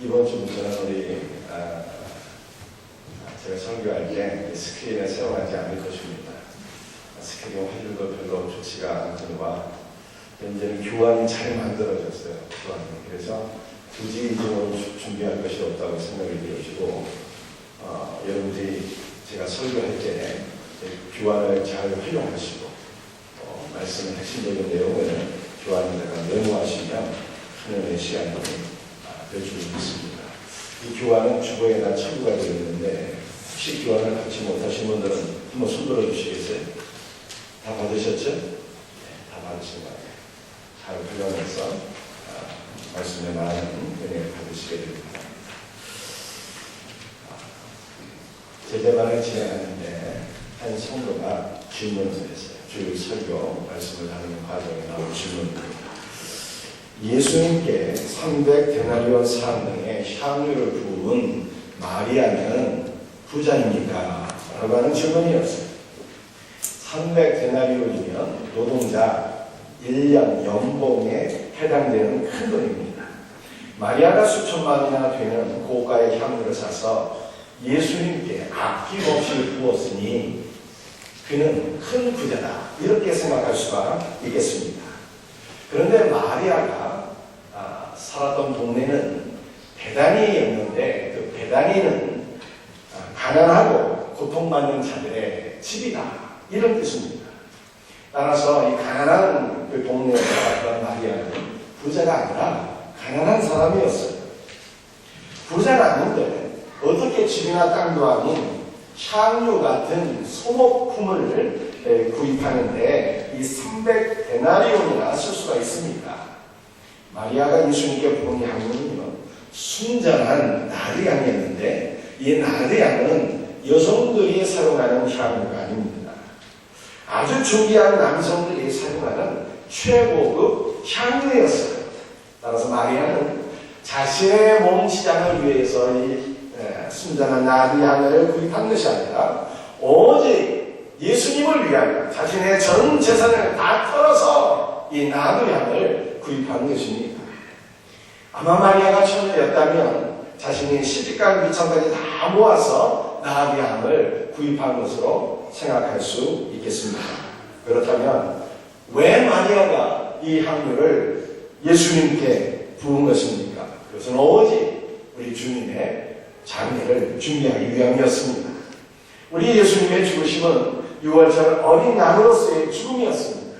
이번 주부터는 제가 설교할 때 스크린을 사용하지 않을 것입니다. 스크린 활용도 별로 좋지가 않거니와 현재는 교환이 잘 만들어졌어요. 교환이. 그래서 굳이 이전으로 준비할 것이 없다고 생각이 들어지고 여러분들이 제가 설교할 때 교환을 잘 활용하시고 말씀의 핵심적인 내용을 교환에다가 메모하시면 하나님의 시간이 될 줄 믿습니다. 이 교환은 주보에다 첨부가 되어 있는데 혹시 교환을 받지 못하신 분들은 한번 손 들어주시겠어요? 다 받으셨죠? 네, 다 받으신 거예요. 잘 활용해서 말씀에 많은 은혜를 받으시게 됩니다. 제자반을 진행하는데 한 성도가 질문을 했어요. 주일 설교 말씀을 하는 과정에 나온 질문입니다. 예수님께 300데나리온 사항등의 향유를 부은 마리아는 부자입니까? 라고 하는 질문이었어요. 300데나리온이면 노동자 1년 연봉에 해당되는 큰 돈입니다. 마리아가 수천만 원이나 되는 고가의 향유를 사서 예수님께 아낌없이 부었으니 그는 큰 부자다. 이렇게 생각할 수가 있겠습니다. 그런데 마리아가 살았던 동네는 베다니였는데 그 베다니는 가난하고 고통받는 자들의 집이다. 이런 뜻입니다. 따라서 이 가난한 그 동네에 살았던 마리아는 부자가 아니라 가난한 사람이었어요. 부자가 아닌데 어떻게 집이나 땅도 아닌 향유 같은 소모품을 구입하는데 이 300데나리온이나 쓸 수가 있습니다. 마리아가 예수님께 부은 향유는요, 순전한 나르향이었는데 이 나르향은 여성들이 사용하는 향유가 아닙니다. 아주 중요한 남성들이 사용하는 최고급 향유였어요. 따라서 마리아는 자신의 몸 치장을 위해서 이 순전한 나르향을 구입한 것이 아니라 오직 예수님을 위하여 자신의 전 재산을 다 털어서 이 나르향을 구입한 것입니다. 아마 마리아가 처녀였다면 자신이 시집간 위천까지 다 모아서 나르향을 구입한 것으로 생각할 수 있겠습니다. 그렇다면 왜 마리아가 이 향유를 예수님께 부은 것입니까? 그것은 오직 우리 주님의 장례를 준비하기 위함이었습니다. 우리 예수님의 죽으심은 6월절 어린 양으로서의 죽음이었습니다.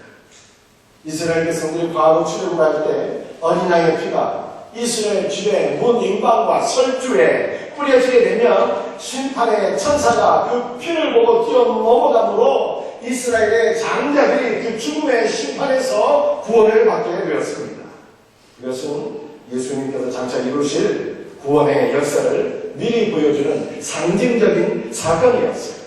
이스라엘 백성들이 과거 출애굽할 때 어린 양의 피가 이스라엘 집의 문 임방과 설주에 뿌려지게 되면 심판의 천사가 그 피를 보고 뛰어넘어가므로 이스라엘의 장자들이 그 죽음의 심판에서 구원을 받게 되었습니다. 이것은 예수님께서 장차 이루실 구원의 역사를 미리 보여주는 상징적인 사건이었어요.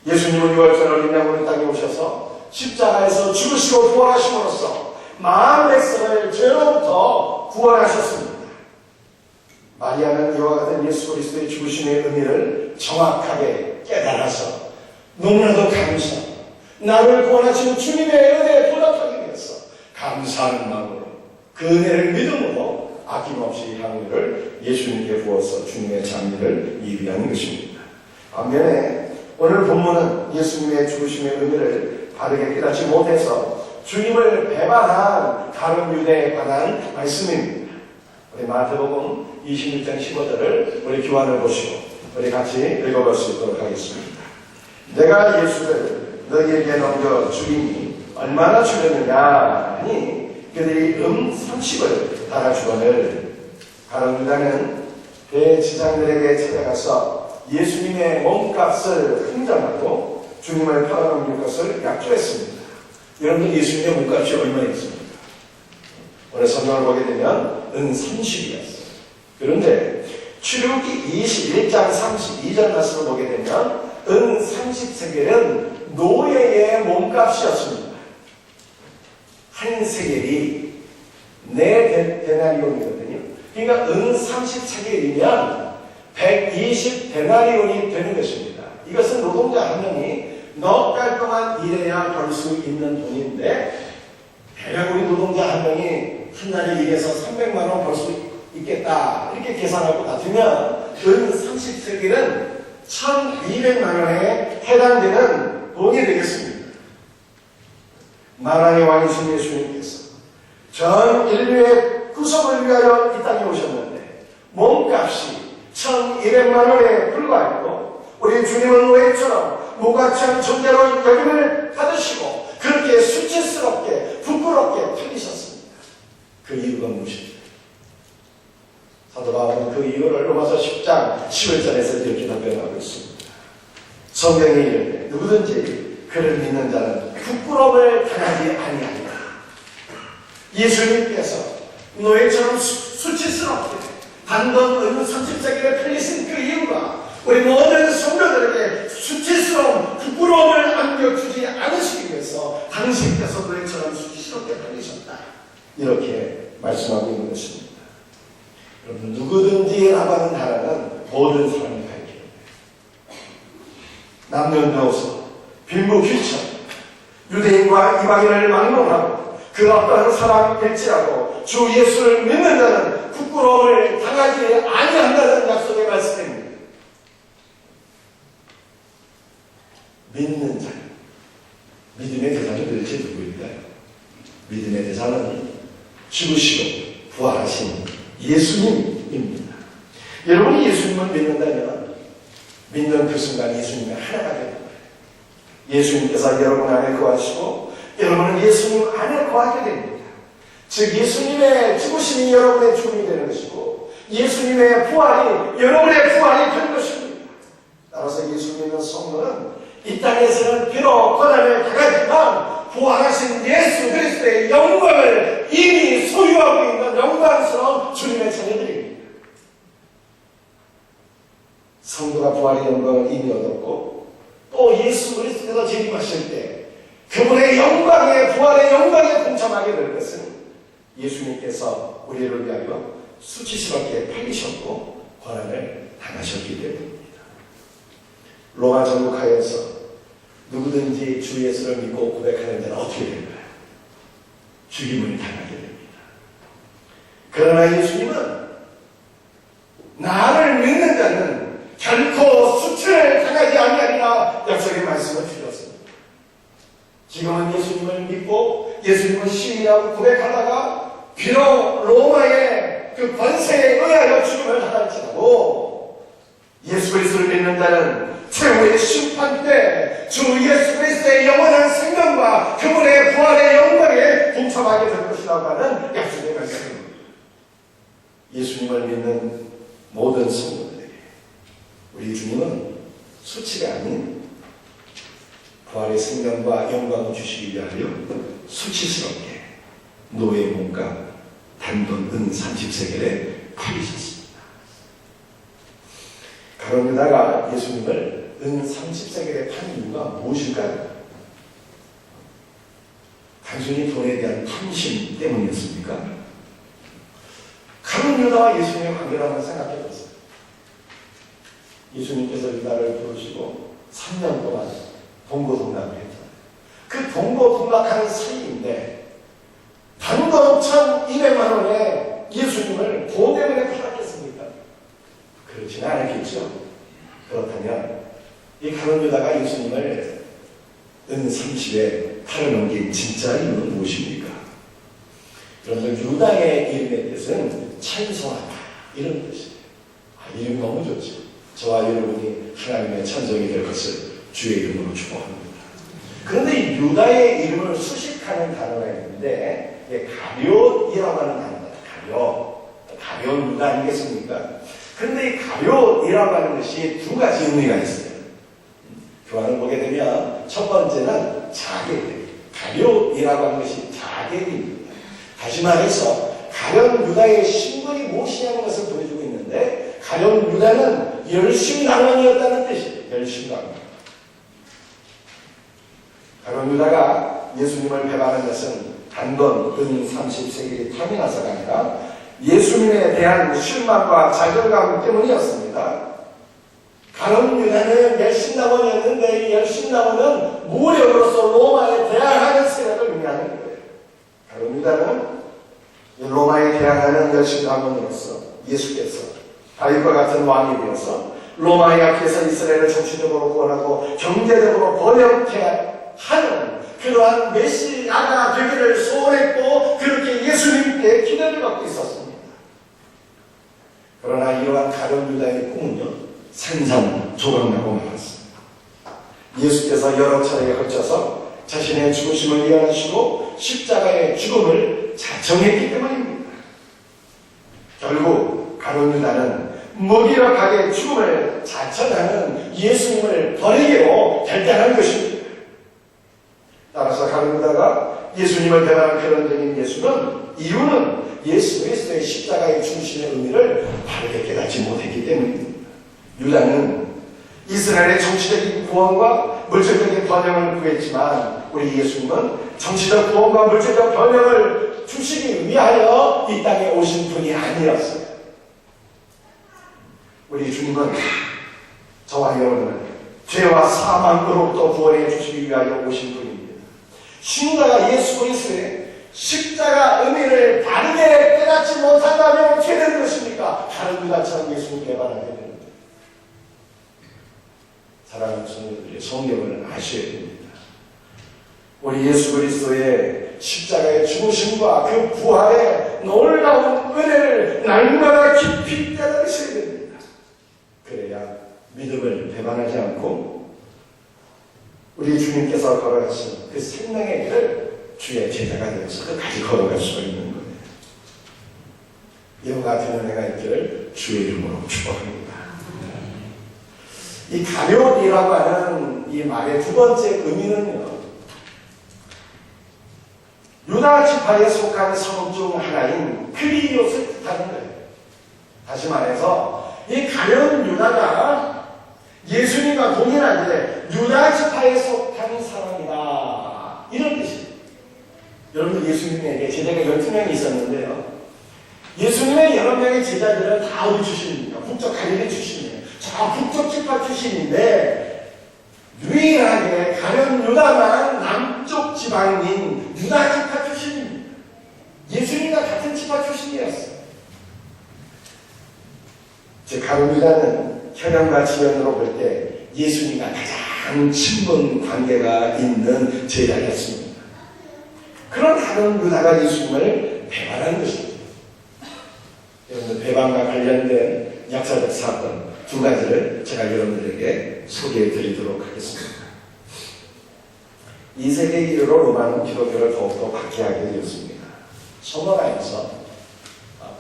예수님은 6월절 어린 양으로 땅에 오셔서 십자가에서 죽으시고 부활하심으로써 만한 백성을 죄로부터 구원하셨습니다. 마리아는 이와 같은 예수 그리스도의 죽으심의 의미를 정확하게 깨달아서 너무나도 감사하고 나를 구원하신 주님의 은혜에 보답하기 위해서 감사하는 마음으로 그 은혜를 믿음으로 아낌없이 향유를 예수님께 부어서 주님의 장례를 예비하는 것입니다. 반면에 오늘 본문은 예수님의 죽으심의 의미를 바르게 깨닫지 못해서 주님을 배반한 다른 유대에 관한 말씀입니다. 우리 마태복음 26장 15절을 우리 교환을 보시고 우리 같이 읽어볼 수 있도록 하겠습니다. 내가 예수를 너희에게 넘겨 주리니 얼마나 주렸느냐 하니 그들이 30을 달아주거늘. 가룟 유다는 대지장들에게 찾아가서 예수님의 몸값을 흥정하고 주님을 팔아넘길 것을 약조했습니다. 여러분들 예수님의 몸값이 얼마였습니까? 오늘 성경을 보게 되면 30이었어요. 그런데 출애굽기 21장 32절 말씀을 보게 되면 30세겔은 노예의 몸값이었습니다. 한 세겔이 4데나리온이거든요. 그러니까 30세겔이면 120데나리온이 되는 것입니다. 이것은 노동자 한 명이 넉 달 동안 일해야 벌 수 있는 돈인데 대략 우리 노동자 한 명이 한 달에 일해서 300만 원 벌 수 있겠다 이렇게 함께 계산하고 같으면 은 30세겔은 1200만 원에 해당되는 돈이 되겠습니다. 만왕의 왕이신 예수님께서 전 인류의 구속을 위하여 이 땅에 오셨는데 몸값이 1200만 원에 불과했고 우리 주님은 노예처럼 무가치한 존재로 여김을 받으시고 그렇게 수치스럽게 부끄럽게 팔리셨습니다. 그 이유가 무엇입니까? 사도 바울은 그 이유를 로마서 10장 11절에서 이렇게 답변하고 있습니다. 성경에 이르되 누구든지 그를 믿는 자는 부끄러움을 당하지 아니하리라. 예수님께서 노예처럼 수치스럽게 단돈 은 30세겔에 팔리신 그 이유가 우리 모든 성도들에게 수치스러운 부끄러움을 안겨주지 않으시기 위해서 당신께서 노예처럼 수치스럽게 팔리셨다. 이렇게 말씀하고 있는 것입니다. 여러분, 누구든지라고 하는 단어는 모든 사람이 가리킵니다. 남녀노소, 빈부귀천, 유대인과 이방인을 막론하고 그 어떠한 사람일지라도 주 예수를 믿는 자는 부끄러움을 당하지 아니한다는 약속의 말씀입니다. 믿는 자, 믿음의 대상은 도대체 누구일까요? 믿음의 대상은 죽으시고 부활하신 예수님입니다. 여러분이 예수님을 믿는다면 믿는 그 순간 예수님이 하나가 됩니다. 예수님께서 여러분 안에 거하시고 여러분은 예수님 안에 거하게 됩니다. 즉 예수님의 죽으심이 여러분의 죽음이 되는 것이고 예수님의 부활이 여러분의 부활이 되는 것입니다. 따라서 예수 믿는 성도는 이 땅에서는 비록 고난을 당하지만 부활하신 예수 그리스도의 영광을 이미 소유하고 있는 영광스러운 주님의 자녀들입니다. 성도가 부활의 영광을 이미 얻었고 또 예수 그리스도께서 재림하실 때 그분의 영광에 부활의 영광에 동참하게 될 것은 예수님께서 우리를 위하여 수치스럽게 팔리셨고 고난을 당하셨기 때문입니다. 로마 전국하여서 누구든지 주 예수를 믿고 고백하는 자는 어떻게 될까요? 죽임을 당하게 됩니다. 그러나 예수님은 나를 믿는 자는 결코 수치를 당하지 아니하리라 약속의 말씀을 주셨습니다. 지금은 예수님을 믿고 예수님을 시인하고 고백하다가 비록 로마의 그 권세에 의하여 죽임을 당할지라도 예수 그리스도를 믿는 자는 최후의 심판 때 주 예수 그리스도의 영원한 생명과 그분의 부활의 영광에 동참하게 될 것이라고 하는 약속의 말씀입니다. 예수님을 믿는 모든 성도들에게 우리 주님은 수치가 아닌 부활의 생명과 영광을 주시기 위하여 수치스럽게 노예 몸값 단돈 은 30세겔에 팔리셨습니다. 가룟 유다가 예수님을 은 30세겔에 판 이유가 무엇일까요? 단순히 돈에 대한 탐심 때문이었습니까? 가룟 유다와 예수님의 관계를 한번 생각해 보세요. 예수님께서 유다를 부르시고 3년 동안 동고동락을 했잖아요. 그 동고동락하는 사이인데 단돈 1200만 원에 예수님을 돈 때문에 팔았겠습니까? 그렇지는 않았겠죠. 그렇다면 이 가룟 유다가 예수님을 은 30에 팔아넘긴 진짜 이유는 무엇입니까? 그런데 유다의 이름의 뜻은 찬송하다 이런 뜻이에요. 이름 너무 좋죠. 저와 여러분이 하나님의 찬송이 될 것을 주의 이름으로 축복합니다. 그런데 이 유다의 이름을 수식하는 단어가 있는데 가룟이라고 하는 단어입니다. 가룟 유다 아니겠습니까? 그런데 이 가룟이라고 하는 것이 두 가지 의미가 있어요. 교환을 보게 되면 첫 번째는 자객, 가룟이라고 하는 것이 자객입니다. 다시 말해서 가룟 유다의 신분이 무엇이냐는 것을 보여주고 있는데 가룟 유다는 열심당원이었다는 뜻이에요. 열심당원. 가룟 유다가 예수님을 배반한 것은 단돈 은 30세겔이 탐이 나서가 아니라 예수님에 대한 실망과 좌절감 때문이었습니다. 가룟 유다는 열심당원이었는데 이 열심당원은 무력으로서 로마에 대항하는 세력을 의미하는 거예요. 가룟 유다는 로마에 대항하는 열심당원으로서 예수께서 다윗과 같은 왕이 되어서 로마의 앞에서 이스라엘을 정치적으로 구원하고 경제적으로 번영케 하는 그러한 메시아가 되기를 소원했고 그렇게 예수님께 기대를 받고 있었습니다. 그러나 이러한 가룟 유다의 꿈은요 산산조각나고 말았습니다. 예수께서 여러 차례에 걸쳐서 자신의 죽으심을 예언하시고 십자가의 죽음을 자청했기 때문입니다. 결국 가룟 유다는 무기력하게 죽음을 자청하는 예수님을 버리기로 결단한 것입니다. 따라서 가룟 유다가 예수님을 배반한 결론적인 이유는 예수 그리스도의 십자가의 중심의 의미를 바르게 깨닫지 못했기 때문입니다. 유다는 이스라엘의 정치적인 구원과 물질적인 번영을 구했지만 우리 예수님은 정치적 구원과 물질적 번영을 주시기 위하여 이 땅에 오신 분이 아니었어요. 우리 주님은 저와 여러분을 죄와 사망으로부터 구원해 주시기 위하여 오신 분입니다. 신자가 예수 그리스도의 십자가 의미를 바르게 깨닫지 못한다면 어떻게 되는 것입니까? 다른 유다처럼 예수님을 배반하게 됩니다. 사랑하는 성도들이 성경을 아셔야 됩니다. 우리 예수 그리스도의 십자가의 죽으심과 그 부활의 놀라운 은혜를 날마다 깊이 깨달으셔야 됩니다. 그래야 믿음을 배반하지 않고 우리 주님께서 걸어가신 그 생명의 길을 주의 제자가 되어서 끝까지 걸어갈 수가 있는 거예요. 이와 같은 은혜가 있기를 주의 이름으로 축복합니다. 이 가룟이라고 하는 이 말의 두 번째 의미는요, 유다 지파에 속한 성 중 하나인 크리옷을 뜻하는 거예요. 다시 말해서 이 가룟 유다가 예수님과 동일하게 유다 지파에 속한 사람이다, 이런 뜻입니다. 여러분들 예수님에게 제자가 12명이 있었는데요, 예수님의 여러 명의 제자들은 다 어디 출신입니까? 북쪽 갈릴리 출신이에요. 저 북쪽 지파 출신인데 유일하게 가룟 유다만 남쪽 지방인 유다 지파 출신입니다. 예수님과 같은 지파 출신이었어요. 즉 가룟 유다는 혈연과 지연으로 볼 때 예수님과 가장 친분 관계가 있는 제자였습니다. 그런 가룟 유다가 예수님을 배반한 것입니다. 여러분들 배반과 관련된 역사적 사건 두 가지를 제가 여러분들에게 소개해 드리도록 하겠습니다. 2세기 이후로 로마는 기독교를 더욱더 박해하게 되었습니다. 서머나에서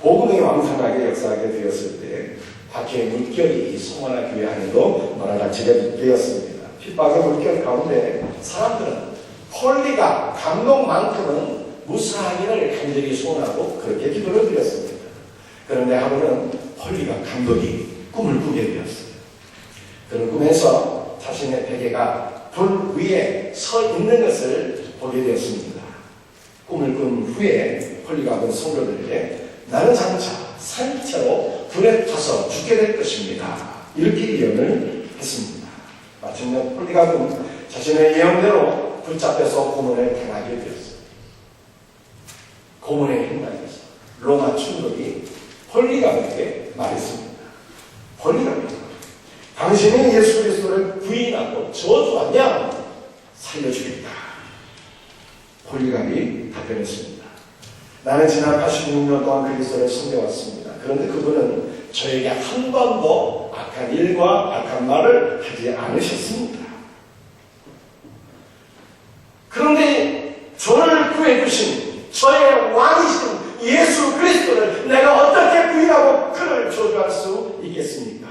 복음이 왕성하게 역사하게 되었을 때 박해의 물결이 서머나 교회 안에도 몰아닥치게 되었습니다. 핍박의 물결 가운데 사람들은 폴리가 감독만큼은 무사하기를 간절히 소원하고 그렇게 기도를 드렸습니다. 그런데 하루는 폴리가 감독이 꿈을 꾸게 되었어요. 그런 꿈에서 자신의 베개가 불 위에 서 있는 것을 보게 되었습니다. 꿈을 꾼 후에 폴리가 본 성도들에게 나는 장차 산채로 불에 타서 죽게 될 것입니다, 이렇게 예언을 했습니다. 마침내 폴리가 본 자신의 예언대로 붙잡혀서 고문을 당하게 되었습니다. 고문에 휘말려서 로마 총독이 폴리가에게 말했습니다. 폴리가입니다. 당신이 예수 그리스도를 부인하고 저주하면 살려주겠다. 폴리갑이 답변했습니다. 나는 지난 86년 동안 그리스도를 섬겨왔습니다. 그런데 그분은 저에게 한 번도 악한 일과 악한 말을 하지 않으셨습니다. 그런데 저를 구해주신 저의 왕이신 예수 그리스도를 내가 어떻게 부인하고 그를 저주할 수 있겠습니까?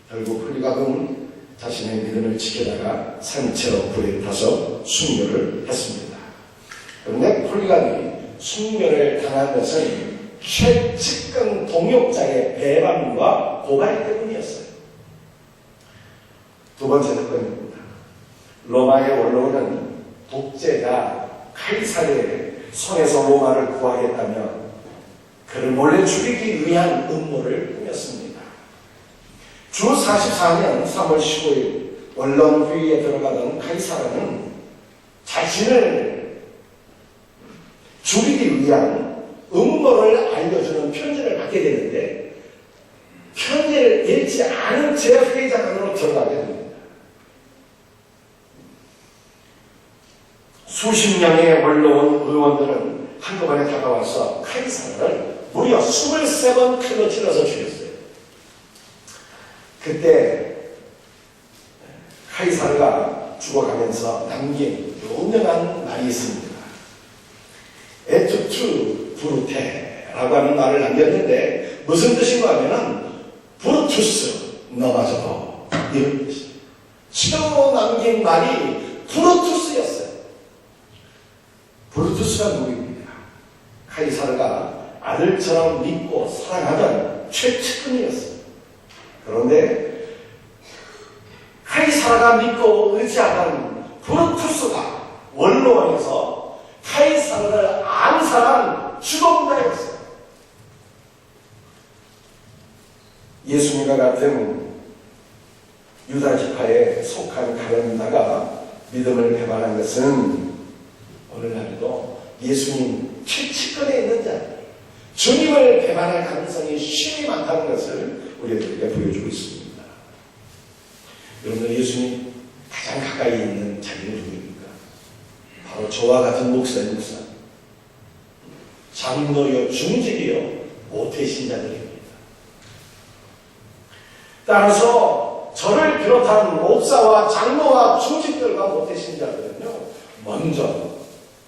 결국 폴리갑은 자신의 믿음을 지키다가 산채로 불에 타서 순교를 했습니다. 그런데 폴리갑이 순교를 당한 것은 최측근 동역자의 배반과 고발 때문이었어요. 두 번째 사건입니다. 로마의 원로는 독재자 카이사르의 손에서 로마를 구하겠다며 그를 몰래 죽이기 위한 음모를 꾸몄습니다. 주 44년 3월 15일 원론회의에 들어가던 카이사르는 자신을 죽이기 위한 음모를 알려주는 편지를 받게 되는데 편지를 읽지 않은 채 회의장으로 들어가게 됩니다. 수십 명의 원로원 의원들은 한꺼번에 다가와서 카이사르를 무려 23번 칼로 찔러서 죽였어요. 그때 카이사르가 죽어가면서 남긴 유명한 말이 있습니다. 에투투 브루테라고 하는 말을 남겼는데 무슨 뜻인가 하면은 브루투스 너마저 이런 뜻이에요. 최고 남긴 말이 브루투스였어요. 브루투스가 누구입니까? 카이사르가 아들처럼 믿고 사랑하던 최측근이었어요. 그런데 카이사르가 믿고 의지하던 브루투스가 원로원에서 카이사르를 암살한 주동자였어요. 예수님과 같은 유다 지파에 속한 가룟 유다가 믿음을 배반한 것은 오늘날에도 예수님 최측근에 있는 자, 주님을 배반할 가능성이 심히 많다는 것을 우리에게 보여주고 있습니다. 여러분들 예수님 가장 가까이 있는 자기는 누구입니까? 바로 저와 같은 목사님, 장로요, 중직이요, 모태신자들입니다. 따라서 저를 비롯한 목사와 장로와 중직들과 모태신자들은요, 먼저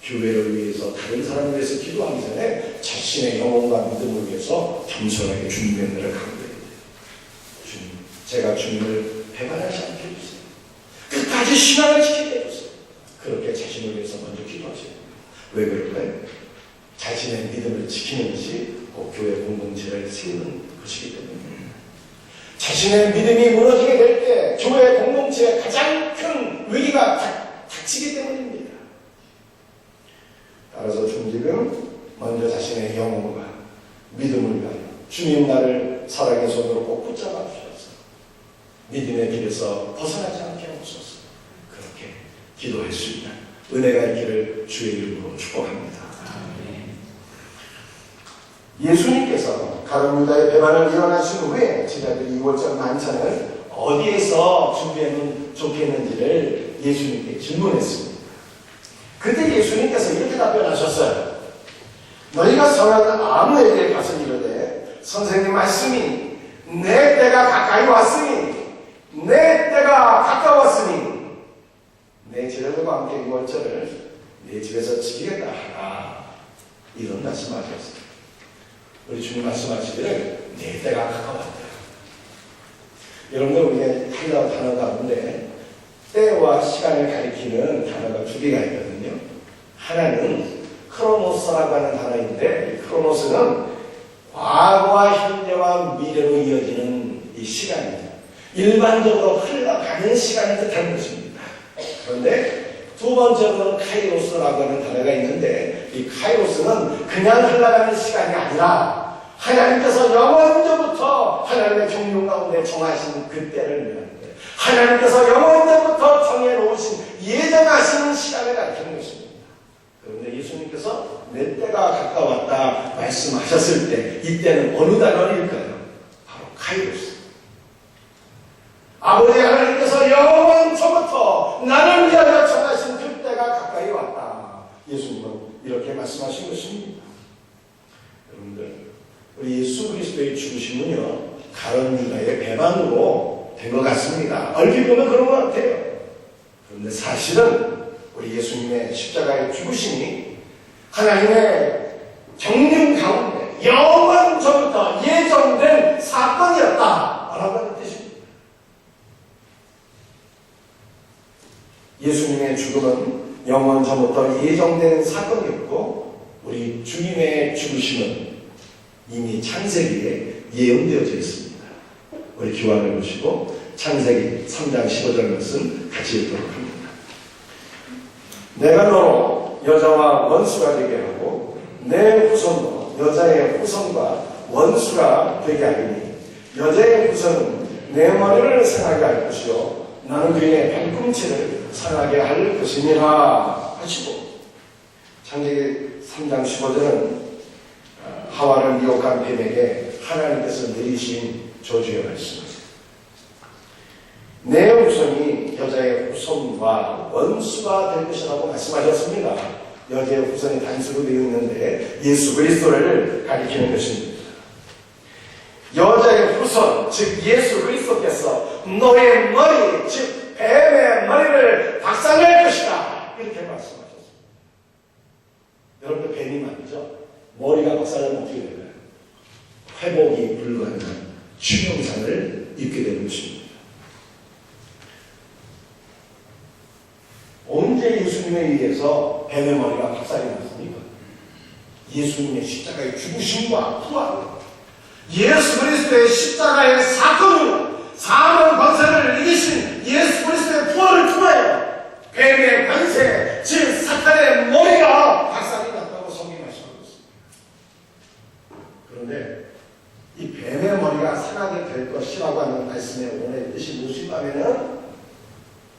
교회를 위해서 다른 사람을 위해서 기도하기 전에 자신의 영혼과 믿음을 위해서 겸손하게 주님의 은혜를 강구해야 돼요. 주님, 제가 주님을 배반하지 않게 해주세요. 끝까지 신앙을 지키게 해주세요. 그렇게 자신을 위해서 먼저 기도하셔야 됩니다. 왜 그럴까요? 자신의 믿음을 지키는 것이 교회 공동체를 세우는 것이기 때문입니다. 자신의 믿음이 무너지게 될 때 교회 공동체에 가장 큰 위기가 닥치기 때문입니다. 따라서 중직은 먼저 자신의 영혼과 믿음을 위하여 주님 나를 사랑의 손으로 꼭 붙잡아 주셔서 믿음의 길에서 벗어나지 않게 하옵소서. 그렇게 기도할 수 있는 은혜가 있기를 주의 이름으로 축복합니다. 예수님께서 가룟 유다의 배반을 일어나신 후에 제자들이 2월절 만찬을 어디에서 준비하면 좋겠는지를 예수님께 질문했습니다. 그때 예수님께서 이렇게 답변하셨어요. 너희가 성하는 아무에게 가서 이르되 선생님 말씀이 내 때가 가까이 왔으니 내 때가 가까웠으니 내 제자들과 함께 2월절을 내 집에서 지키겠다 하라. 이런 말씀하셨어요. 우리 주님 말씀하시기를 내 때가 가까웠다. 여러분들 우리가 단어 가운데 때와 시간을 가리키는 단어가 두 개가 있거든요. 하나는 크로노스라고 하는 단어인데 이 크로노스는 과거와 현재와 미래로 이어지는 이 시간입니다. 일반적으로 흘러가는 시간을 뜻하는 것입니다. 그런데 두 번째로는 카이로스라고 하는 단어가 있는데 이 카이로스는 그냥 흘러가는 시간이 아니라 하나님께서 영원전부터 하나님의 경륜 가운데 정하신 그때를 말하는 거예요. 하나님께서 영원전부터 정해놓으신 예정하신 시간을 가리키는 것입니다. 그런데 예수님께서 내 때가 가까웠다 말씀하셨을 때 이때는 어느 단어일까요? 바로 카이로스. 아버지 하나님께서 영원전부터 나를 위하여 정하신 그때가 가까이 왔다. 예수님은 이렇게 말씀하신 것입니다. 여러분들 우리 예수 그리스도의 죽으심은요 가룟 유다의 배반으로 된 것 같습니다. 얼핏 보면 그런 것 같아요. 그런데 사실은 우리 예수님의 십자가의 죽으심이 하나님의 경륜 가운데 영원 전부터 예정된 사건이었다라고 하는 뜻입니다. 예수님의 죽음은 영원 전부터 예정된 사건이었고 우리 주님의 죽으심은 이미 창세기에 예언되어져 있습니다. 우리 기원을 보시고 창세기 3장 15절 말씀 같이 읽도록 합니다. 내가 너로 여자와 원수가 되게 하고 내 후손도 여자의 후손과 원수가 되게 하리니 여자의 후손은 내 머리를 상하게 할 것이요 나는 그의 발꿈치를 상하게 할 것이니라 하시고 창세기 3장 15절은 하와를 미혹한 뱀에게 하나님께서 내리신 저주의 말씀입니다. 내 후손이 여자의 후손과 원수가 될 것이라고 말씀하셨습니다. 여자의 후손이 단수로 되어 있는데 예수 그리스도를 가리키는 것입니다. 여자의 후손, 즉 예수 그리스도께서 너의 머리, 즉 뱀의 머리를 박살낼 것이다, 이렇게 말씀하셨습니다. 여러분들 뱀이 말이죠, 머리가 박살나면 어떻게 될까요? 회복이 불가능한 치명상을 입게 되는 것입니다. 언제 예수님에 의해서 뱀의 머리가 박살이 났습니까? 예수님의 십자가의 죽으심과 부활, 예수 그리스도의 십자가의 사건으로 사망 권세를 이기신 예수 그리스도의 부활을 통하여 뱀의 권세, 즉 사탄의 머리가 박살이 났다고 성경이 말씀하고 있습니다. 그런데 이 뱀의 머리가 상하게 될 것이라고 하는 말씀의 원의 뜻이 무엇이냐면은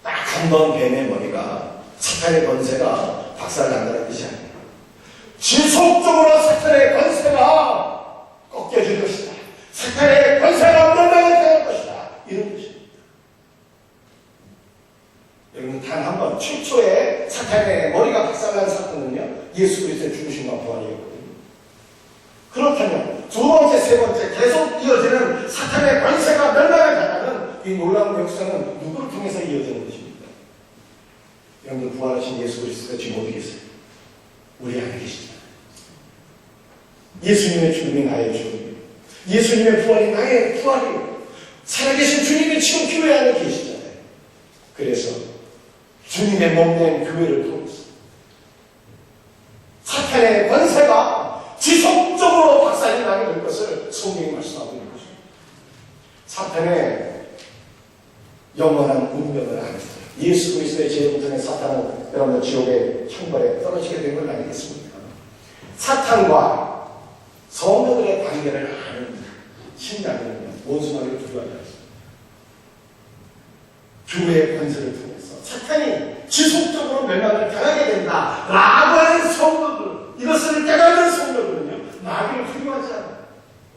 딱 한 번 뱀의 머리가 사탄의 권세가 박살난다는 뜻이 아니에요. 지속적으로 사탄의 권세가 꺾여질 것이다, 사탄의 권세가 멸망을 당할 것이다, 이런 뜻입니다. 여러분, 단 한 번 최초의 사탄의 머리가 박살난 사건은요, 예수 그리스도의 죽으심과 부활이었거든요. 그렇다면 두 번째, 세 번째 계속 이어지는 사탄의 권세가 멸망을 당하는 이 놀라운 역사는 누구를 통해서 이어지는 것입니다. 여러분들, 부활하신 예수 그리스도가 지금 어디 계세요? 우리 안에 계시잖아요. 예수님의 죽음이 나의 죽음이에요. 예수님의 부활이 나의 부활이에요. 살아계신 주님이 지금 교회 안에 계시잖아요. 그래서 주님의 몸된 교회를 통해서 사탄의 권세가 지속적으로 박살이 나게 될 것을 성경이 말씀하고 있는 것입니다. 사탄의 영원한 운명을 아는 예수 그리스도의 죄를 통해 사탄은 여러분들 지옥의 형벌에 떨어지게 된 건 아니겠습니까? 사탄과 성도들의 관계를 아는 신자들은요, 원수마귀를 두려워하지 않습니다. 교회의 권세를 통해서 사탄이 지속적으로 멸망을 당하게 된다라고 하는 성도들, 이것을 깨닫는 성도들은요, 마귀를 두려워하지 않아요.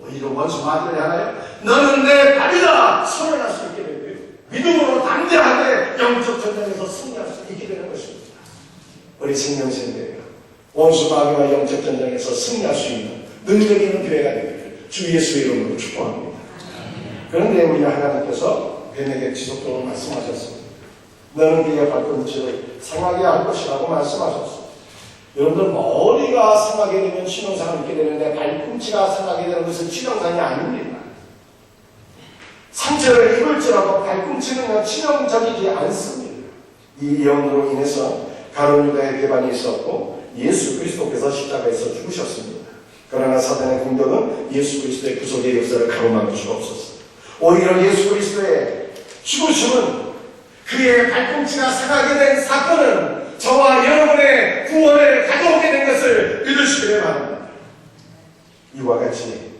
오히려 원수 마귀를 향하여 너는 내 발이다 선언할 수 있게 되고요, 믿음으로 담대하게 영적 전쟁에서 승리할 수 있게 되는 것입니다. 우리 생명세대가 원수 마귀와 영적 전쟁에서 승리할 수 있는 능력 있는 교회가 되기를 주 예수의 이름으로 축복합니다. 그런데 우리 하나님께서 뱀에게 지속적으로 말씀하셨습니다. 너는 네가 발꿈치를 상하게 할 것이라고 말씀하셨습니다. 여러분들, 머리가 상하게 되면 치명상을 입게 되는데 발꿈치가 상하게 되는 것은 치명상이 아닙니다. 상처를 입을지라도 발꿈치는 치명적이지 않습니다. 이 예언으로 인해서 가룟 유다의 배반이 있었고 예수 그리스도께서 십자가에서 죽으셨습니다. 그러나 사탄의 공격은 예수 그리스도의 구속의 역사를 가로막을 수가 없었습니다. 오히려 예수 그리스도의 죽으심은, 그의 발꿈치가 상하게 된 사건은 저와 여러분의 구원을 가져오게 된 것을 믿으시기를 바랍니다. 이와 같이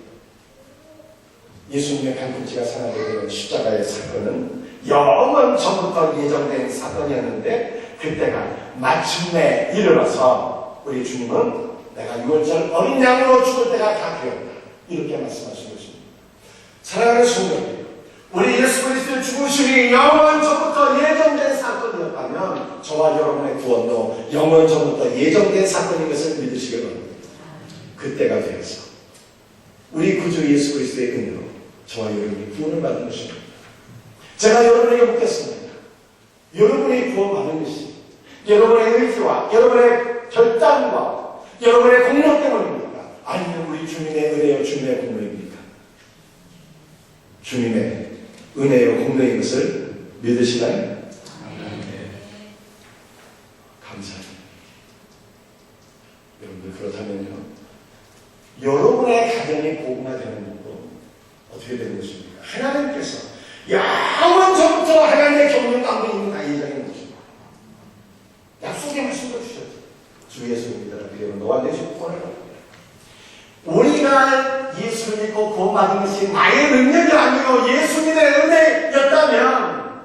예수님의 발꿈치가 상하게 된 십자가의 사건은 영원 전부터 예정된 사건이었는데 그때가 마침내 이르러서 우리 주님은 내가 6월절 어린 양으로 죽을 때가 다 되었다, 이렇게 말씀하신 것입니다. 사랑하는 성도님, 우리 예수 그리스도의 죽으심이 영원 전부터 예정된 사건이었다면 저와 여러분의 구원도 영원 전부터 예정된 사건인 것을 믿으시기 바랍니다. 그때가 되어서 우리 구주 예수 그리스도의 은혜로 저와 여러분이 구원을 받은 것입니다. 제가 여러분에게 묻겠습니다. 여러분이 구원받은 것이 여러분의 의지와 여러분의 결단과 여러분의 공로 때문입니까? 아니면 우리 주님의 은혜요 주님의 공로입니까? 주님의 은혜요 공로인 것을 믿으시나요? 감사합니다. 여러분들, 그렇다면요, 여러분의 가정이 복음화되는 것도 어떻게 되는 것입니까? 하나님께서 영원 전부터 하나님의 경륜 가운데 있는 다 예정인 것입니다. 약속의 말씀도 주셨죠. 주 예수님이다. 여러분, 너와 내 집 구원을 받습니다. 우리가 예수를 믿고 구원받은 것이 나의 능력이 아니고 예수님의 은혜였다면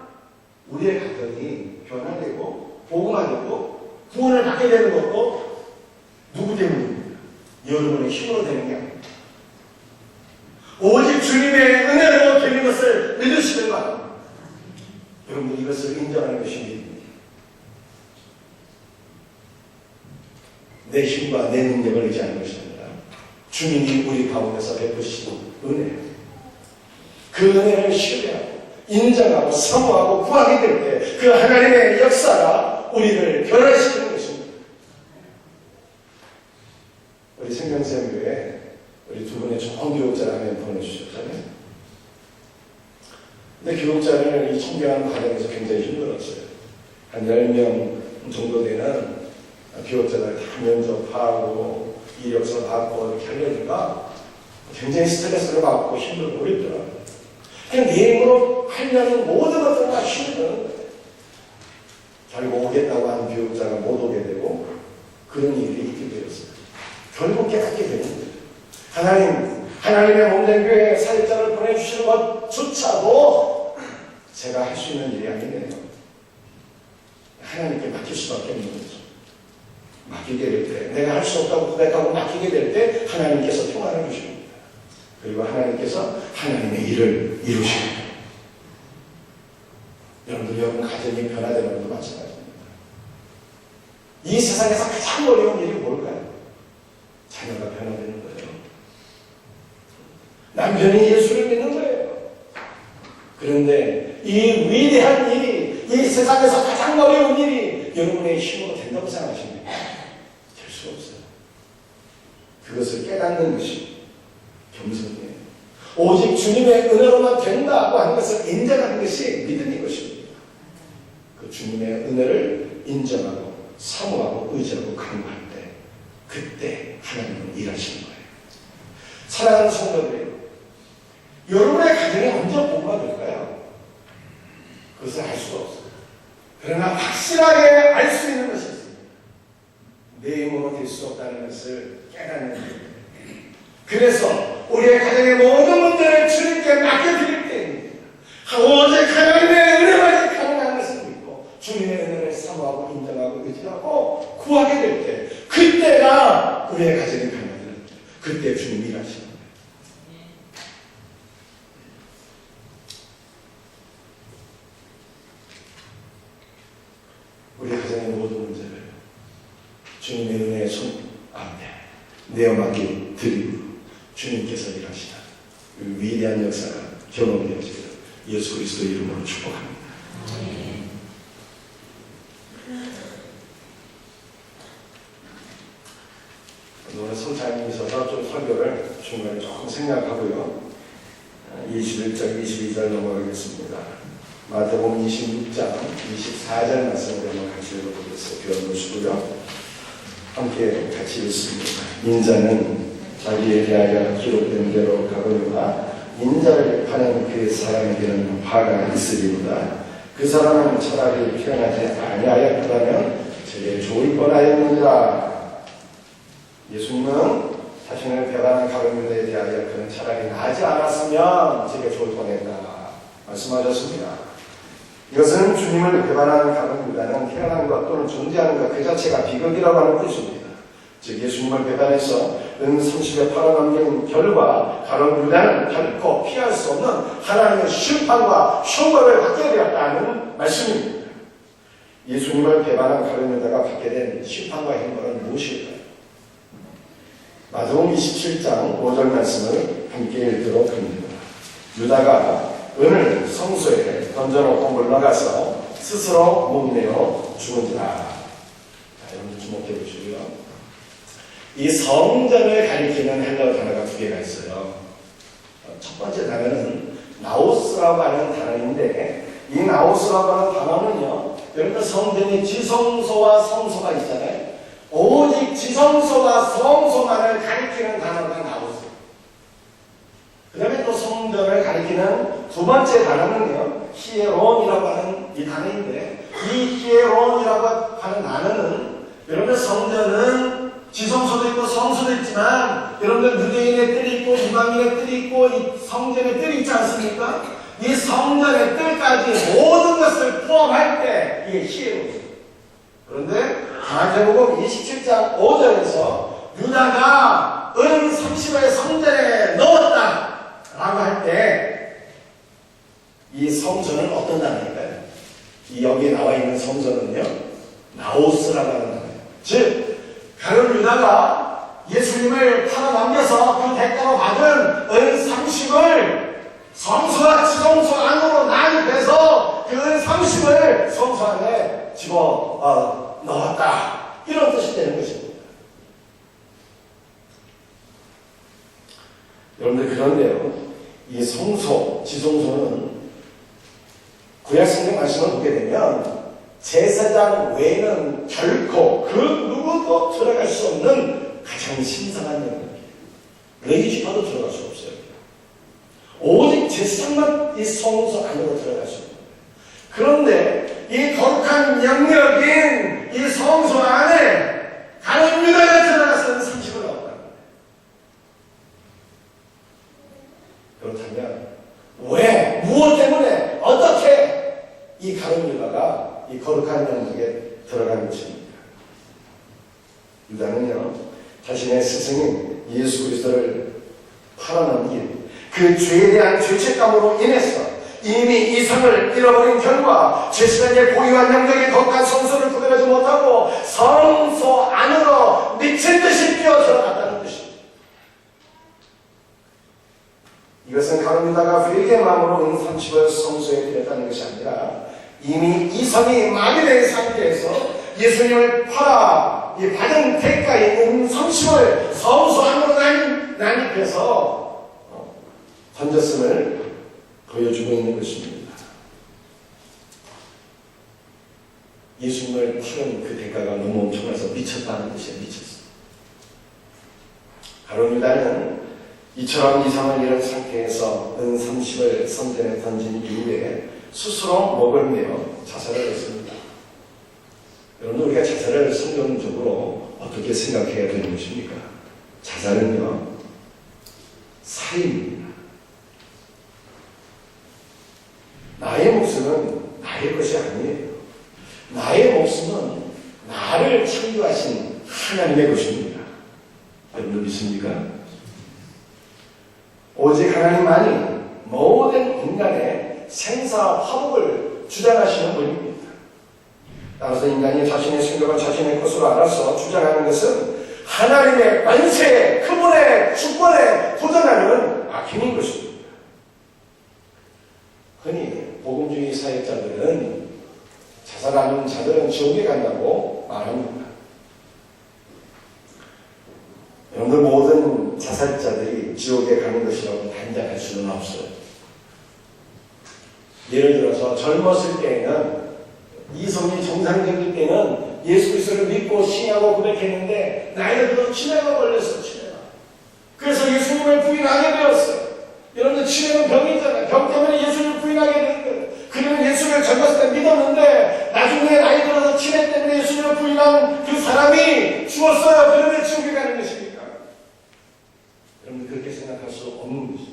우리의 가정이 변화되고 복음화되고 구원을 받게 되는 것도 누구 때문입니까? 여러분의 힘으로 되는 게 아닙니다. 오직 주님의 은혜로 되는 것을 믿으시길 바랍니다. 여러분, 이것을 인정하는 것이 믿음입니다. 내 힘과 내 능력을 의지하는 것이 아니라 주님이 우리 가운데서 베푸신 은혜, 그 은혜를 신뢰하고 인정하고 사모하고 구하게 될 때 그 하나님의 역사가 우리를 변화시키는 것입니다. 우리 생명샘교회 우리 두 분의 좋은 교육자를 한 명 보내주셨잖아요. 근데 교육자를 이 청교하는 과정에서 굉장히 힘들었어요. 한 10명 정도 되는 교육자들 다 면접하고 이력서 받고 이렇게 하려니까 굉장히 스트레스를 받고 힘들고 어렵더라고요. 그냥 내 힘으로 하려는 모든 것들을 다 힘드는 거예요. 결국 오겠다고 하는 교육자가 못 오게 되고 그런 일이 있게 되었어요. 결국 깨닫게 되는 거예요. 하나님의 몸된 교회에 사역자를 보내주시는 것조차도 제가 할 수 있는 일이 아니네요. 하나님께 맡길 수밖에 없는 거죠. 맡기게 될 때, 내가 할 수 없다고 고백하고 맡기게 될 때 하나님께서 평안을 주십니다. 그리고 하나님께서 하나님의 일을 이루십니다. 여러분 가정이 변화되는 것도 마찬가지입니다. 이 세상에서 가장 어려운 일이 뭘까요? 자녀가 변화되는 거예요. 남편이 예수를 믿는 거예요. 그런데 이 위대한 일이, 이 세상에서 가장 어려운 일이 여러분의 힘으로 된다고 생각하십니까? 될 수 없어요. 그것을 깨닫는 것이 겸손이에요. 오직 주님의 은혜로만 된다고 하는 것을 인정하는 것이 믿음인 것입니다. 그 주님의 은혜를 인정하고 사모하고 의지하고 간구할 때 그때 하나님은 일하시는 거예요. 사랑하는 성도들, 여러분의 가정이 언제 복음화 될까요? 그것을 알 수가 없어요. 그러나 확실하게 알 수 있는 것이 있습니다. 내 힘으로 될 수 없다는 것을 깨닫는 거예요. 그래서 우리의 가정의 모든 문제를 주님께 맡겨드릴 때입니다. 오직 하나님의 은혜만이 가능한 것을 믿고 주님의 은혜를 사모하고 인정하고 의지하고 구하게 될 때 그때가 우리의 가정이 변화되는 때 그때 주님이 일하시는 거예요. 우리 가정의 모든 문제를 주님의 은혜의 손 앞에 내어 맡기 드리고 주님께서 일하시다. 그 위대한 역사가 경험되어지기를 예수 그리스도 이름으로 축복합니다. 오늘 선사님이 있어서 좀 설교를 중간에 조금 생략하고요. 21절, 22절 넘어가겠습니다. 마태복음 26장, 24절 말씀을 한번 같이 읽어보겠습니다. 배워보시고요. 함께 같이 읽습니다. 인자는 자기에 대하여 기록된 대로 가거니와 인자를 파는 그 사람에게는 화가 있으리로다. 그 사람은 차라리 피어나지 아니하였더라면 제게 좋을 뻔하였느니라. 예수님은 자신을 배반한 가룟유다에 대하여 그는 차라리 나지 않았으면 제게 좋을 뻔했다 말씀하셨습니다. 이것은 주님을 배반하는 가룟유다는 태어난 것 또는 존재하는 것 그 자체가 비극이라고 하는 뜻입니다. 즉 예수님을 배반해서 은 30에 팔아넘긴 결과 가룟유다는 결코 피할 수 없는 하나님의 심판과 형벌을 받게 되었다는 말씀입니다. 예수님을 배반한 가룟유다가 받게 된 심판과 형벌은 무엇일까요? 마태복음 27장 5절 말씀을 함께 읽도록 합니다. 유다가 은을 성소에 던져놓고 물러가서 스스로 목매어 죽은지라. 여러분 주목해 보시고요. 이 성전을 가리키는 헬라어 단어가 두 개가 있어요. 첫 번째 단어는 나오스라고 하는 단어인데 이 나오스라고 하는 단어는요. 여러분 성전이 지성소와 성소가 있잖아요. 오직 지성소와 성소만을 가리키는 단어가 나오스. 그 다음에 또 성전을 가리키는 두 번째 단어는요. 히에론이라고 하는 이 단어인데 이 히에론이라고 하는 단어는 여러분 성전은 지성소도 있고 성소도 있지만 여러분들 유대인의 뜰이 있고 이방인의 뜰이 있고 이 성전의 뜰이 있지 않습니까? 이 성전의 뜰까지 모든 것을 포함할 때 이게 히에론이에요. 그런데 마태복음 27장 5절에서 유다가 은 30의 성전에 넣었다 로스라고 하는 거예요. 즉 가룟 유다가 예수님을 팔아넘겨서 그 대가로 받은 은 30을 성소와 지성소 안으로 난입해서 그 은 30을 성소 안에 집어 넣었다. 이런 뜻이 되는 것입니다. 여러분들 그런데요, 이 성소, 지성소는 구약성경 말씀을 보게 되면 제사장 외에는 결코 그 누구도 들어갈 수 없는 가장 신성한 영역이에요. 레위지파도 들어갈 수 없어요. 오직 제사장만 이 성소 안으로 들어갈 수 있는 거예요. 그런데 이 거룩한 영역인 이 성소 안에 가룟 유다가 들어가서는 30을 얻었다는 거예요. 그렇다면 왜? 무엇 때문에? 어떻게 이 가룟 유다가 이 거룩한 영역에 들어간 것입니까? 유다는요, 자신의 스승인 예수 그리스도를 팔아넘긴 그 죄에 대한 죄책감으로 인해서 이미 이성을 잃어버린 결과 제사장의 고유한 영역의 거룩한 성소를 구별하지 못하고 성소 안으로 미친 듯이 뛰어 들어갔다는 것입니다. 이것은 가룟 유다가 회개의 마음으로 은 30을 성소에 드렸다는 것이 아니라 이미 이성이 마비된 상태에서 예수님을 팔아 받은 대가의 은 30을 성소 안으로 난입해서 던졌음을 보여주고 있는 것입니다. 예수님을 팔은 그 대가가 너무 엄청나서 미쳤다는 뜻이에요. 미쳤어. 가룟 유다는 이처럼 이성을 잃은 상태에서 은 30을 성전에 던진 이후에 스스로 목을 메어 자살을 했습니다. 여러분, 우리가 자살을 성경적으로 어떻게 생각해야 되는 것입니까? 자살은요, 살인입니다. 나의 목숨은 나의 것이 아니에요. 나의 목숨은 나를 창조하신 하나님의 것입니다. 여러분 믿습니까? 오직 하나님만이 모든 인간의 생사 화복을 주장하시는 분입니다. 따라서 인간이 자신의 생각을 자신의 것으로 알아서 주장하는 것은 하나님의 만세의 크본의 주권에 도전하는 악행인 것입니다. 흔히 복음주의 사역자들은 자살하는 자들은 지옥에 간다고 말합니다. 여러분들 모든 자살자들이 지옥에 가는 것이라고 단정할 수는 없어요. 예를 들어서 젊었을 때에는 이성이 정상적일 때는 예수 그리스도를 믿고 신하고 고백했는데 나이가 들어서 치매가 걸렸어. 치매가. 그래서 예수님을 부인하게 되었어요. 여러분들 치매는 병이잖아요. 병 때문에 예수님을 부인하게 되는 거예요. 그러면 예수를 젊었을 때 믿었는데 나중에 나이 들어서 치매 때문에 예수님을 부인한 그 사람이 죽었어요. 그러면 지옥에 가는 것입니까? 여러분 그렇게 생각할 수 없는 것이죠.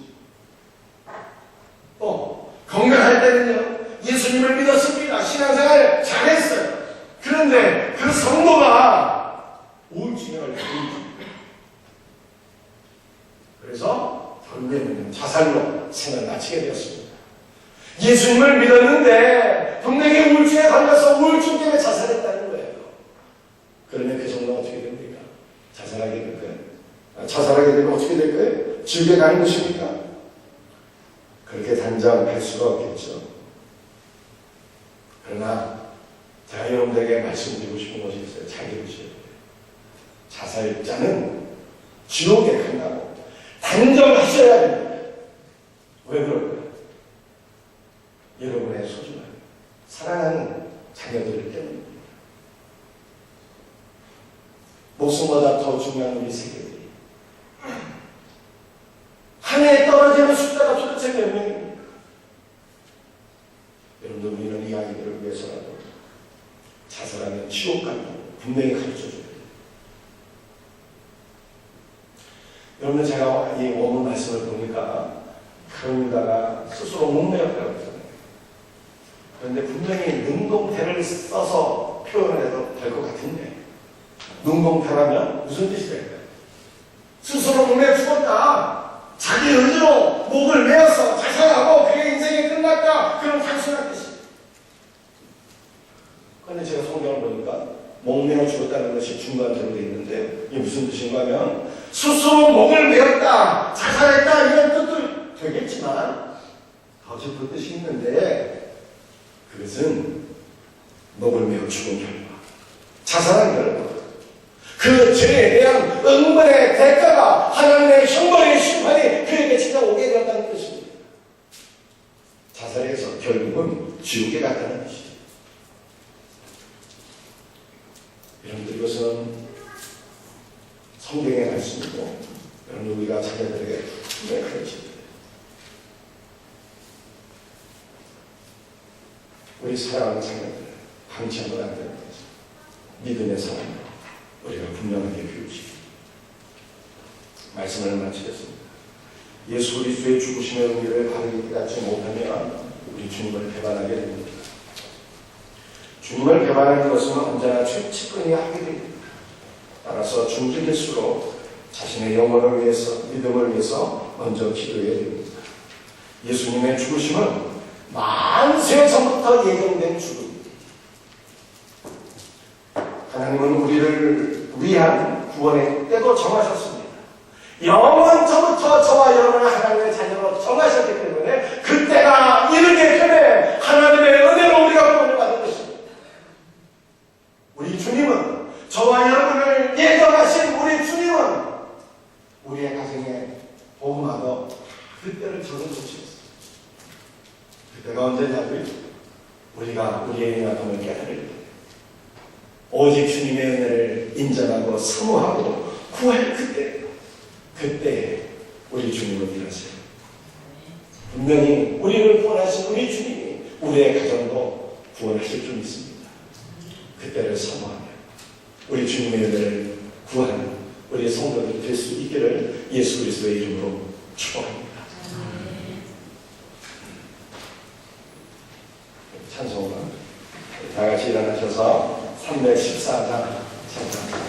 또 건강할 때는요, 예수님을 믿었습니다. 신앙생활 잘했어요. 그런데 그 성도가 우울증에 걸려요. 그래서 결국에는 자살로 생을 마치게 되었습니다. 예수님을 믿었는데 분명히 우울증에 걸려서 우울증 때문에 자살했다는 거예요. 그러면 그 성도가 어떻게 됩니까? 자살하게 될 거예요. 자살하게 되면 어떻게 될 거예요? 지옥에 가는 것입니까? 그렇게 단정할 수가 없겠죠. 그러나 제가 여러분들에게 말씀드리고 싶은 것이 있어요. 잘 들으셔야 돼요. 자살자는 지옥에 간다고 단정하셔야 됩니다. 왜 그럴까요? 여러분의 소중한 사랑하는 자녀들 때문입니다. 목숨보다 더 중요한 우리 세계들이 한 해에 떨어지는 숫자가 도대체 몇 명입니까? 여러분들 우리는 이 아이들을 위해서라도 자살하면 지옥 간다고 분명히 가르쳐줘야 돼요. 여러분들 제가 이 원문 말씀을 보니까 가룟 유다가 스스로 목매였다고 했잖아요. 그런데 분명히 능동태를 써서 표현을 해도 될 것 같은데, 능동태라면 무슨 뜻이 될까요? 스스로 목매 죽었다. 자기 의지로 목을 메어서 자살하고 그의 인생이 끝났다. 그런 단순한 뜻입니다. 그런데 제가 성경을 보니까 중간대로 되어 있는데 이게 무슨 뜻인가 하면 스스로 목을 베었다, 자살했다 이런 뜻도 되겠지만 더 깊은 뜻이 있는데 그것은 목을 메어 죽은 결과, 자살한 결과, 그 죄에 대한 응벌의 대가가 하나님의 형벌의 심판이 그에게 진짜 오게 되었다는 뜻입니다. 자살해서 결국은 지옥에 갔다는 뜻이죠. 여러분들 이것은 성경의 말씀이고 여러분 우리가 자녀들에게 분명히 가르쳐야 돼요. 우리 사랑하는 자녀들 방치하면 안 되는 거죠. 믿음의 사랑으로 우리가 분명하게 교육시킵니다. 말씀을 마치겠습니다. 예수 그리스도의 죽으심의 의미를 바르게 깨닫지 못하면 우리 주님을 배반하게 됩니다. 주님을 배반하는 것은 언제나 최측근이 하게 됩니다. 따라서 중직일수록 자신의 영혼을 위해서, 믿음을 위해서 먼저 기도해야 됩니다. 예수님의 죽으심은 만세 전부터 예정된 죽음입니다. 하나님은 우리를 위한 구원의 때도 정하셨습니다. 영원전부터 저와 여러분을 하나님의 자녀로 정하셨기 때문에 그때가 이르게 되면 하나님의 은혜로 우리가 구원을 받은 것입니다. 우리 주님은, 저와 여러분을 예정하신 우리 주님은 우리의 가정에 복음하고 그때를 적어주셨습니다. 그때가 언제냐고요? 우리가 우리의 연약함을 깨달을 때, 오직 주님의 은혜를 인정하고 사모하고 구할 그때 우리 주님을 일하세요. 분명히 우리를 구원하신 우리 주님이 우리의 가정도 구원하실 줄 믿습니다. 그때를 사모하며 우리 주님의 은혜를 구하는 우리 성도들이 될 수 있기를 예수 그리스도의 이름으로 축복합니다. 찬송가 다 같이 일어나셔서 314장 찬송합니다.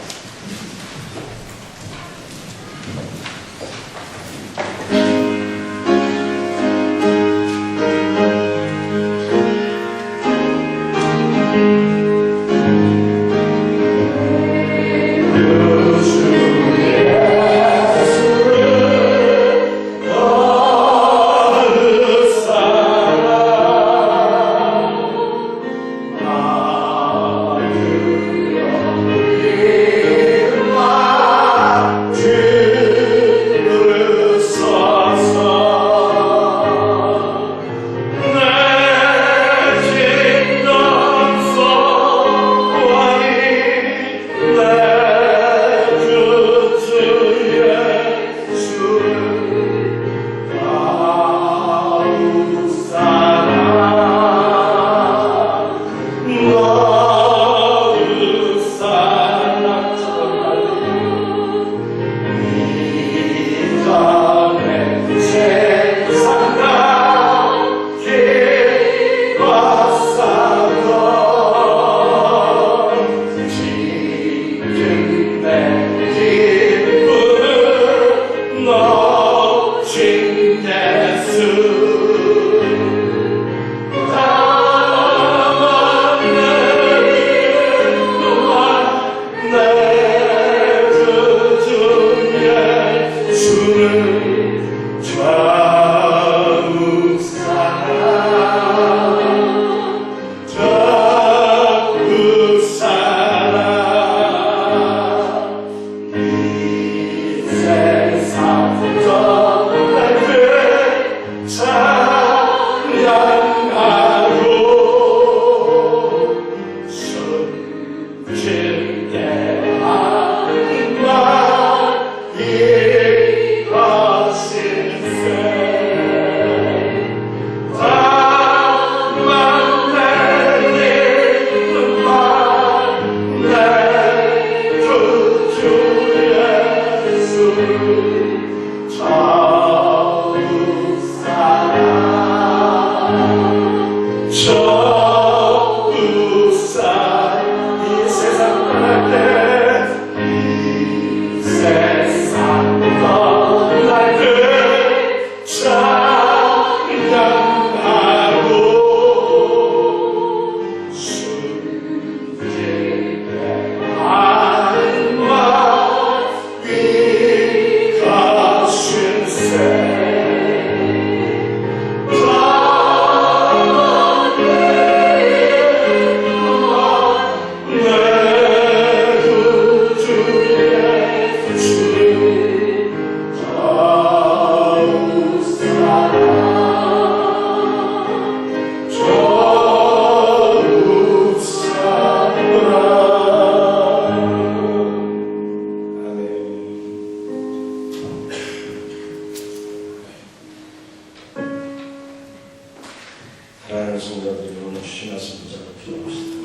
사랑하는 성도들이 오늘 주신 말씀 붙잡고 기도합시다.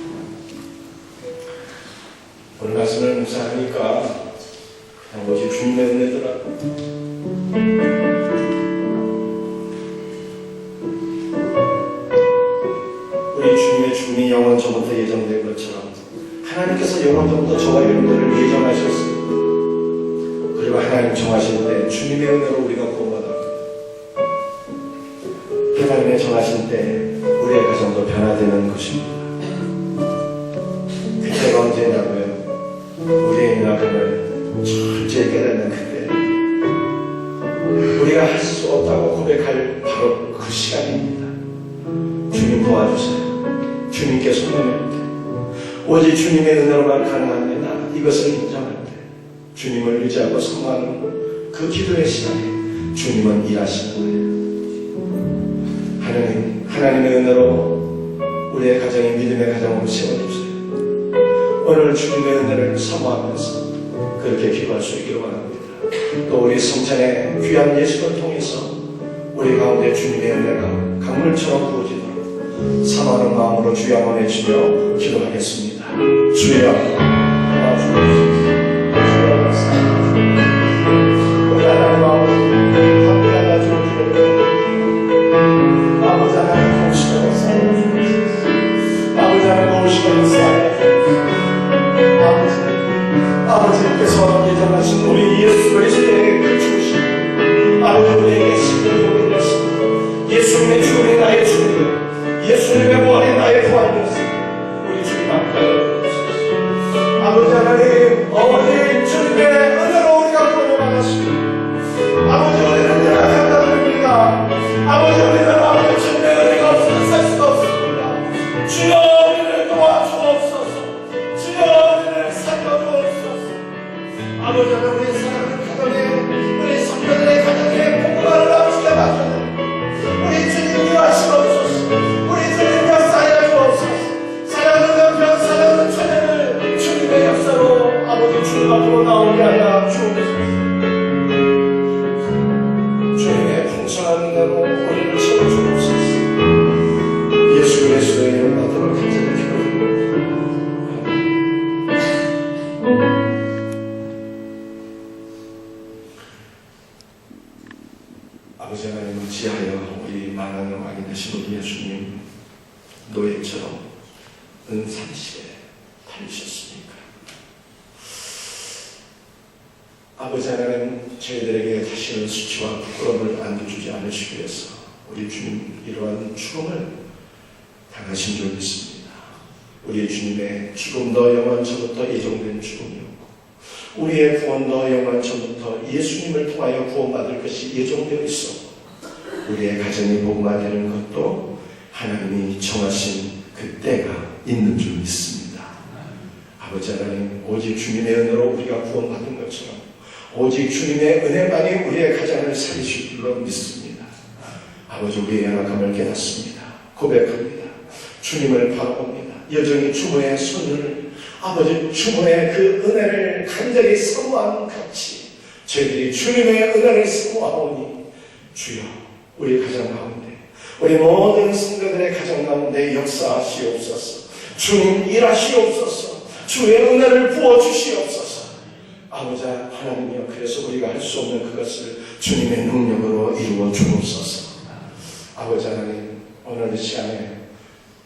오늘 말씀을 묵상하니까 그냥 오직 주님의 은혜더라고. 우리 주님의 죽음이 영원전부터 예정된 것처럼 하나님께서 영원전부터 저와 여러분들을 예정하셨습니다. 그리고 하나님 정하실 때 주님의 은혜로 우리가 구원받았습니다. 하나님의 정하신 때 우리의 가정도 변화되는 것입니다. 그때가 언제냐고요? 우리의 인간을 철저히 깨닫는 그때, 우리가 할 수 없다고 고백할 바로 그 시간입니다. 주님 도와주세요. 주님께 손을 때 오직 주님의 은혜로만 가능합니다. 이것을 인정할 때 주님을 의지하고 사모하는 그 기도의 시간에 주님은 일하시는 거예요. 하나님의 은혜로 우리의 가정이 믿음의 가정으로 세워주세요. 오늘 주님의 은혜를 사모하면서 그렇게 기도할 수 있기를 원합니다. 또 우리 성찬의 귀한 예식을 통해서 우리 가운데 주님의 은혜가 강물처럼 부어지도록 사모하는 마음으로 주여 한번 외치며 기도하겠습니다. 주여 도와주옵소서. 주여 사랑하옵소서. 우리 하나님 마음으로 함께 하나 주옵소서. 아버지 하나님 도우시고 사랑하옵소서. 아버지 하나님 도우시고 사랑하옵소서. 아버지께서 예정하신 우리 예수 그리스도의 그 죽으심, 아버지 우리에게 신뢰를 보이셨습니다. 예수님의 죽음이 나의 죽음이요 예수님의 부활이 나의 부활이었습니다. 우리 주님 앞에 주옵소서. 아버지 하나님, 어머니 주님의 은혜로 우리가 구원을 받았습니다. 아버지 우리는 내가 감사드립니다. 아버지 우리는 아버지 주님의 은혜가 없으면 살 수가 없습니다. 주여 우리를 도와주옵소서. 주여 우리를 살려주옵소서. 아버지 하나님, 우리 사랑하는 가정에, 우리 성도들의 가정에 복음을 넘치게 하소서. 우리 주님 일하시옵소서. 우리 주님 역사해 주옵소서. 사랑하는 남편, 사랑하는 처녀를 주님의 역사로 아버지 주님 앞으로 나오게 하여 주옵소서. 주님의 풍성한 은혜로 우리를 채워주옵소서. 예수 그리스도의 이름 받도록 간절히 기도드립니다. 아버지 하나님을 지하여 우리 만왕의 왕이 되신 우리 예수님 노예처럼 은산시에 달리셨습니까? 아버지 하나님, 저희들에게 다시는 수치와 부끄러움을 안겨주지 않으시기 위해서 우리 주님 이러한 죽음을 당하신 줄 믿습니다. 우리 주님의 죽음도 영원전부터 예정된 죽음이었고 우리의 구원도 영원전부터 예수님을 통하여 구원받을 것이 예정되어 있어 우리의 가정이 복음화되는 것도 하나님이 정하신 그 때가 있는 줄 믿습니다. 아버지 하나님, 오직 주님의 은혜로 우리가 구원받은 것처럼 오직 주님의 은혜만이 우리의 가정을 살리실 줄로 믿습니다. 아버지, 우리의 연약함을 깨닫습니다. 고백합니다. 주님을 바라봅니다. 여전히 주님의 손을, 아버지 주님의 그 은혜를 간절히 사모하는 같이 저희들이 주님의 은혜를 사모하오니 주여 우리 가정 가운데, 우리 모든 성도들의 가정 가운데 역사하시옵소서. 주님 일하시옵소서. 주의 은혜를 부어주시옵소서. 아버지 하나님이여, 그래서 우리가 할 수 없는 그것을 주님의 능력으로 이루어 주옵소서. 아버지 하나님, 오늘 이 시간에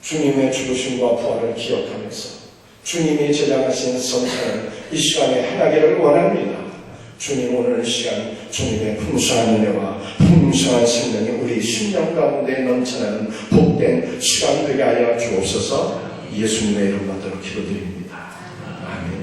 주님의 죽으심과 부활을 기억하면서 주님이 제정하신 성찬을 이 시간에 행하기를 원합니다. 주님, 오늘 이 시간 주님의 풍성한 은혜와 풍성한 생명이 우리 심령 가운데 넘쳐나는 복된 시간 되게 하여 주옵소서. 예수님의 이름 받들어 기도드립니다. 아멘.